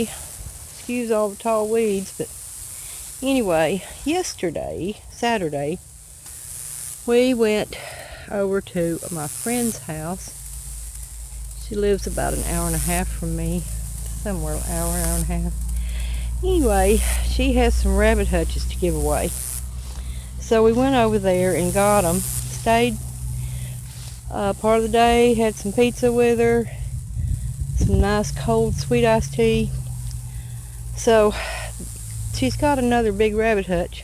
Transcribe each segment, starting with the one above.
Excuse all the tall weeds, but anyway, yesterday, Saturday, we went over to my friend's house. She lives about an hour and a half from me, somewhere an hour and a half. Anyway, she has some rabbit hutches to give away. So we went over there and got them. Stayed part of the day, had some pizza with her, some nice cold sweet iced tea. So she's got another big rabbit hutch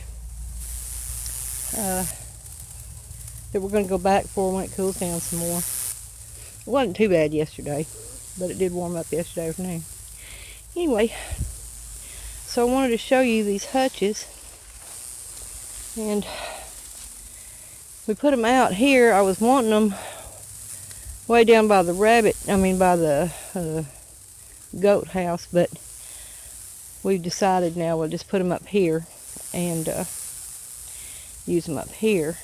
that we're going to go back for when it cools down some more. It wasn't too bad yesterday, but it did warm up yesterday afternoon. Anyway, so I wanted to show you these hutches, and we put them out here. I was wanting them way down by the by the goat house, but we've decided now we'll just put them up here and use them up here.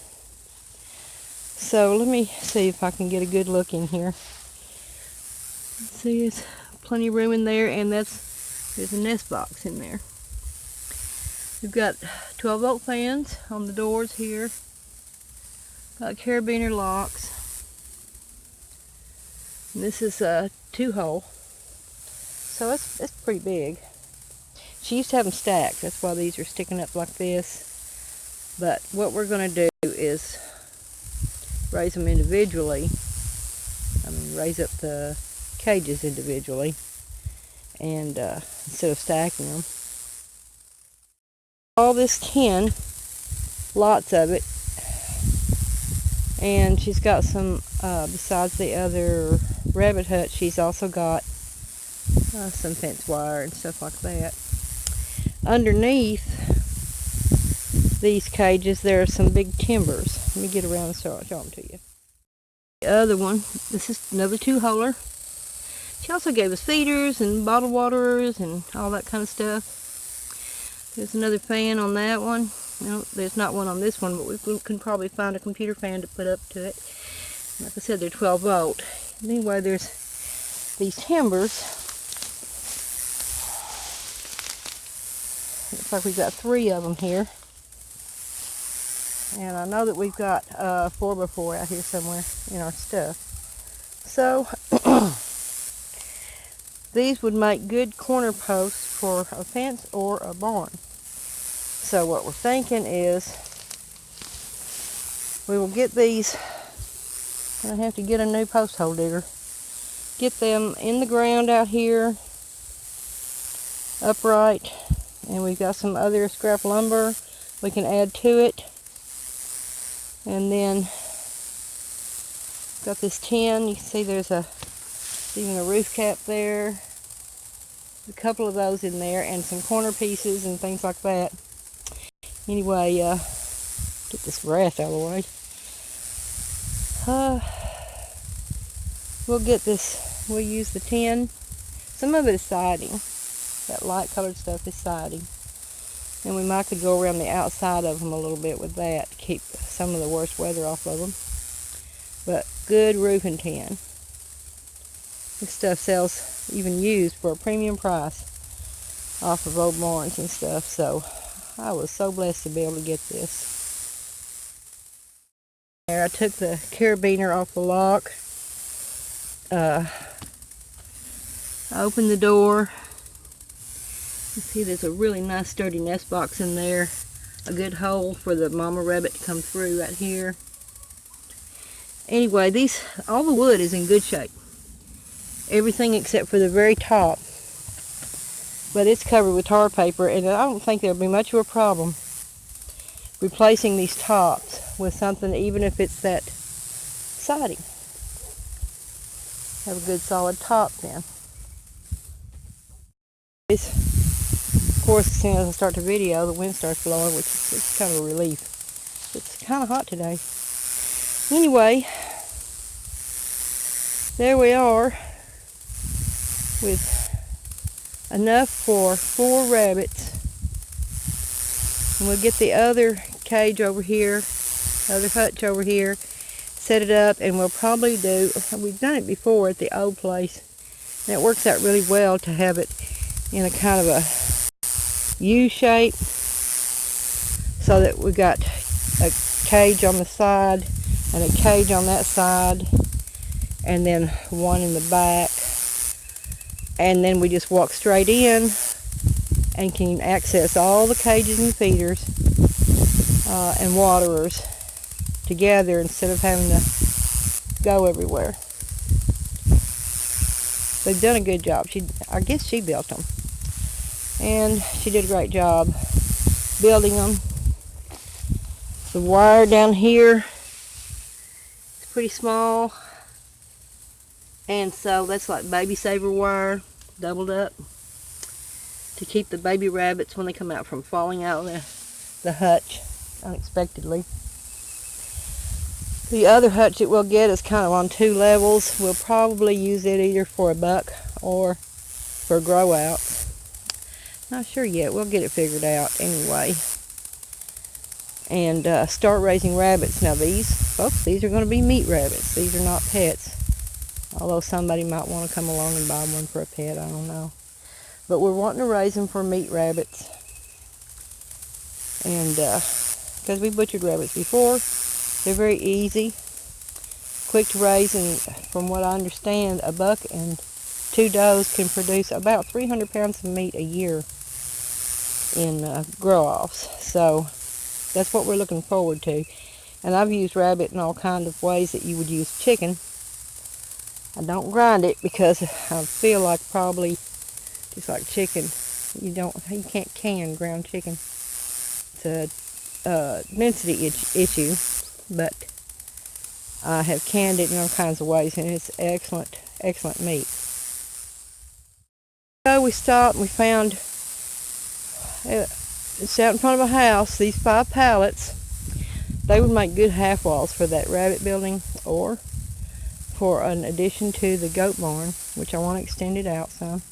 So let me see if I can get a good look in here. See, there's plenty of room in there, and there's a nest box in there. We've got 12-volt fans on the doors here. Got carabiner locks. And this is a 2-hole. So it's pretty big. She used to have them stacked. That's why these are sticking up like this. But what we're going to do is raise them individually. Raise up the cages individually, and instead of stacking them. All this tin, lots of it, and she's got some, besides the other rabbit hutch, she's also got some fence wire and stuff like that. Underneath these cages there are some big timbers. Let me get around and show them to you. The other one, this is another 2-holer. She also gave us feeders and bottled waterers and all that kind of stuff. There's another fan on that one. No, there's not one on this one, but we can probably find a computer fan to put up to it. Like I said, they're 12-volt. Anyway, there's these timbers. Looks like we've got 3 of them here. And I know that we've got 4x4 out here somewhere in our stuff. So these would make good corner posts for a fence or a barn. So what we're thinking is we will get these, and I have to get a new post hole digger. Get them in the ground out here, upright, and we've got some other scrap lumber we can add to it. And then got this tin. You can see there's even a roof cap there. A couple of those in there, and some corner pieces and things like that. Anyway, get this grass out of the way. We'll get this. We'll use the tin. Some of it is siding. That light colored stuff is siding. And we might could go around the outside of them a little bit with that to keep some of the worst weather off of them. But good roofing tin. This stuff sells, even used, for a premium price off of old barns and stuff. So I was so blessed to be able to get this. There, I took the carabiner off the lock. I opened the door. You see there's a really nice sturdy nest box in there. A good hole for the mama rabbit to come through right here. Anyway, all the wood is in good shape. Everything except for the very top. But it's covered with tar paper, and I don't think there'll be much of a problem replacing these tops with something, even if it's that siding. Have a good solid top then. Of course, as soon as I start the video, the wind starts blowing, which is kind of a relief. It's kind of hot today. Anyway, there we are with enough for 4 rabbits. And we'll get the other cage over here, other hutch over here, set it up, and we'll probably we've done it before at the old place, and it works out really well to have it in a kind of a U shape, so that we got a cage on the side and a cage on that side, and then one in the back. And then we just walk straight in and can access all the cages and feeders and waterers together instead of having to go everywhere. They've done a good job. I guess she built them, and she did a great job building them. The wire down here is pretty small, and so that's like baby saver wire doubled up to keep the baby rabbits when they come out from falling out of the hutch unexpectedly. The other hutch that we'll get is kind of on 2 levels. We'll probably use it either for a buck or for grow outs. Not sure yet. We'll get it figured out anyway. And start raising rabbits. Now these are going to be meat rabbits. These are not pets. Although somebody might want to come along and buy one for a pet. I don't know. But we're wanting to raise them for meat rabbits. And because we butchered rabbits before, they're very easy, quick to raise, and from what I understand, a buck and 2 does can produce about 300 pounds of meat a year in grow-offs. So that's what we're looking forward to. And I've used rabbit in all kinds of ways that you would use chicken. I don't grind it because I feel like probably just like chicken, you can't can ground chicken. It's a density issue, but I have canned it in all kinds of ways, and it's excellent, excellent meat. So we stopped and we found, it's out in front of a house, these 5 pallets. They would make good half walls for that rabbit building, or for an addition to the goat barn, which I want to extend it out some.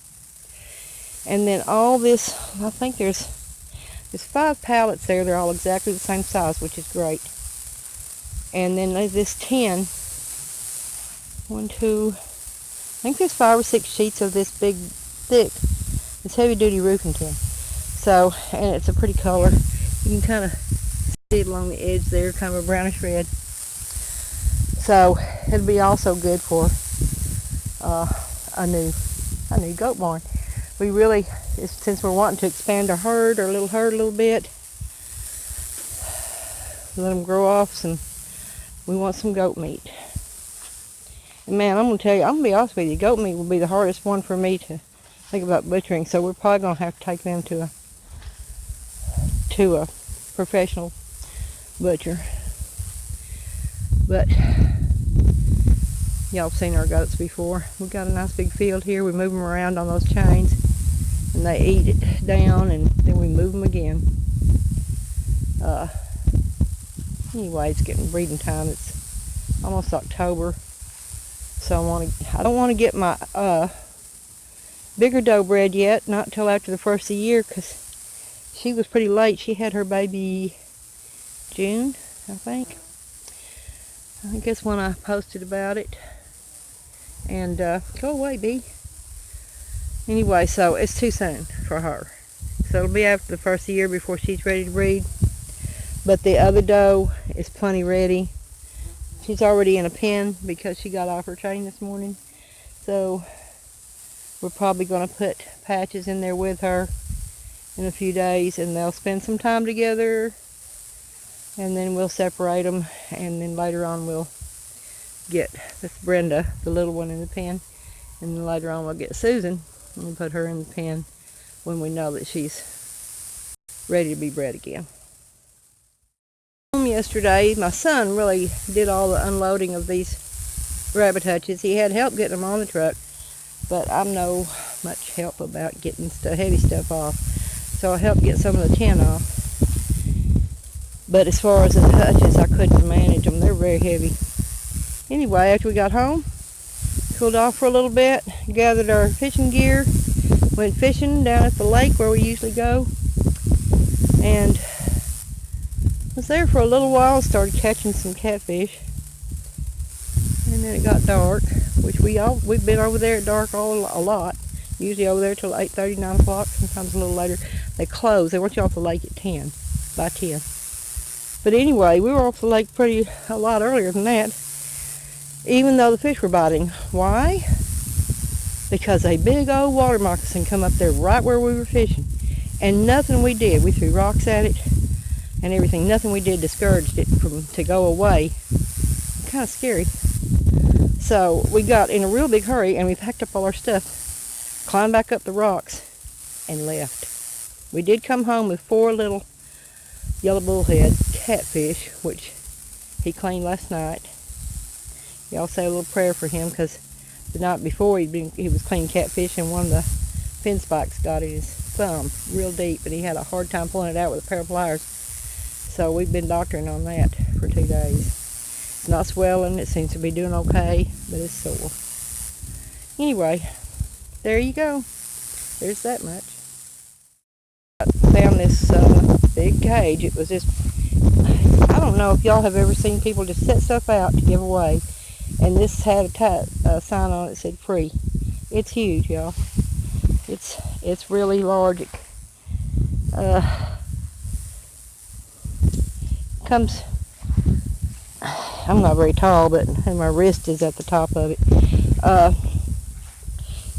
And then all this, I think there's 5 pallets there. They're all exactly the same size, which is great. And then there's this tin. 1, 2, I think there's 5 or 6 sheets of this big, thick, this heavy-duty roofing tin. So, and it's a pretty color. You can kind of see it along the edge there, kind of a brownish red. So it'll be also good for a new goat barn. We really, since we're wanting to expand our herd, our little herd a little bit, let them grow off, and we want some goat meat. And man, I'm going to tell you, I'm going to be honest with you, goat meat will be the hardest one for me to think about butchering, so we're probably going to have to take them to a professional butcher. But y'all have seen our goats before. We've got a nice big field here. We move them around on those chains, and they eat it down, and then we move them again. Anyway, it's getting breeding time. It's almost October, so I don't want to get my bigger doe bred yet, not until after the first of the year, because she was pretty late. She had her baby June, I think. I guess when I posted about it. And go away, bee. Anyway, so it's too soon for her. So it'll be after the first of the year before she's ready to breed. But the other doe is plenty ready. She's already in a pen because she got off her chain this morning. So we're probably going to put Patches in there with her in a few days, and they'll spend some time together, and then we'll separate them, and then later on we'll get this Brenda, the little one, in the pen, and then later on we'll get Susan and we'll put her in the pen when we know that she's ready to be bred again. Yesterday, my son really did all the unloading of these rabbit hutches. He had help getting them on the truck, but I'm no much help about getting heavy stuff off, so I helped get some of the tin off. But as far as the hutches, I couldn't manage them. They're very heavy. Anyway, after we got home, cooled off for a little bit, gathered our fishing gear, went fishing down at the lake where we usually go, and was there for a little while, started catching some catfish, and then it got dark, which we've been over there at dark a lot. usually over there till 8:30, 9 o'clock, sometimes a little later. They close. They want you off the lake at 10, by 10. But anyway, we were off the lake a lot earlier than that, even though the fish were biting. Why? Because a big old water moccasin come up there right where we were fishing, and nothing we did, we threw rocks at it and everything, nothing we did discouraged it to go away. Kind of scary. So we got in a real big hurry and we packed up all our stuff, climbed back up the rocks, and left. We did come home with 4 little yellow bullhead catfish, which he cleaned last night. Y'all say a little prayer for him, because the night before he was cleaning catfish and one of the fin spikes got in his thumb real deep, and he had a hard time pulling it out with a pair of pliers. So we've been doctoring on that for 2 days. It's not swelling, it seems to be doing okay, but it's sore. Anyway, there you go. There's that much. I found this big cage. It was just, I don't know if y'all have ever seen people just set stuff out to give away. And this had a sign on it that said free. It's huge, y'all. It's really large. Comes, I'm not very tall, but my wrist is at the top of it.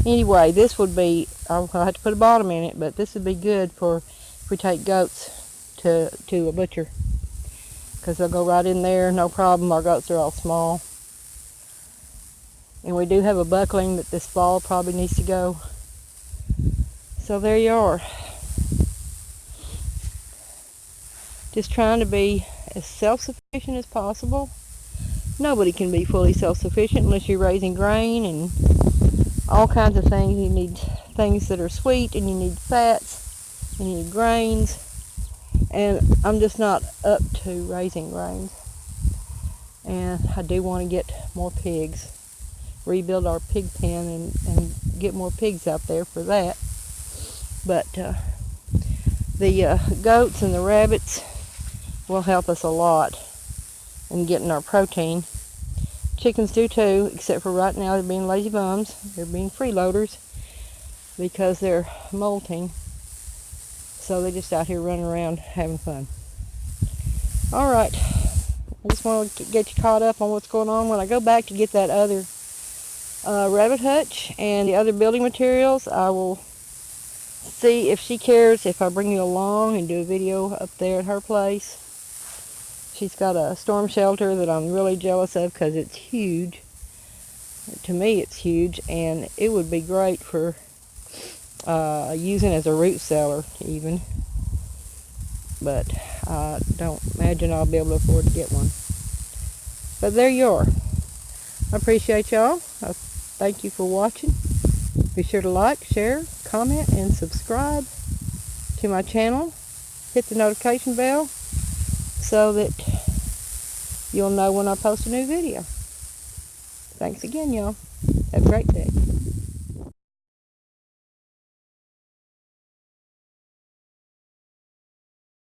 Anyway, this would be, I'll have to put a bottom in it, but this would be good for if we take goats to a butcher, because they'll go right in there, no problem. Our goats are all small. And we do have a buckling that this fall probably needs to go. So there you are. Just trying to be as self-sufficient as possible. Nobody can be fully self-sufficient unless you're raising grain and all kinds of things. You need things that are sweet, and you need fats, and you need grains. And I'm just not up to raising grains. And I do want to get more pigs. Rebuild our pig pen and get more pigs out there for that. But the goats and the rabbits will help us a lot in getting our protein. Chickens do too, except for right now they're being lazy bums. They're being freeloaders because they're molting. So they're just out here running around having fun. Alright, I just want to get you caught up on what's going on. When I go back to get that other rabbit hutch and the other building materials, I will see if she cares if I bring you along and do a video up there at her place. She's got a storm shelter that I'm really jealous of because it's huge. To me it's huge, and it would be great for using as a root cellar even. But I don't imagine I'll be able to afford to get one. But there you are. I appreciate y'all. Thank you for watching. Be sure to like, share, comment, and subscribe to my channel. Hit the notification bell so that you'll know when I post a new video. Thanks again, y'all. Have a great day.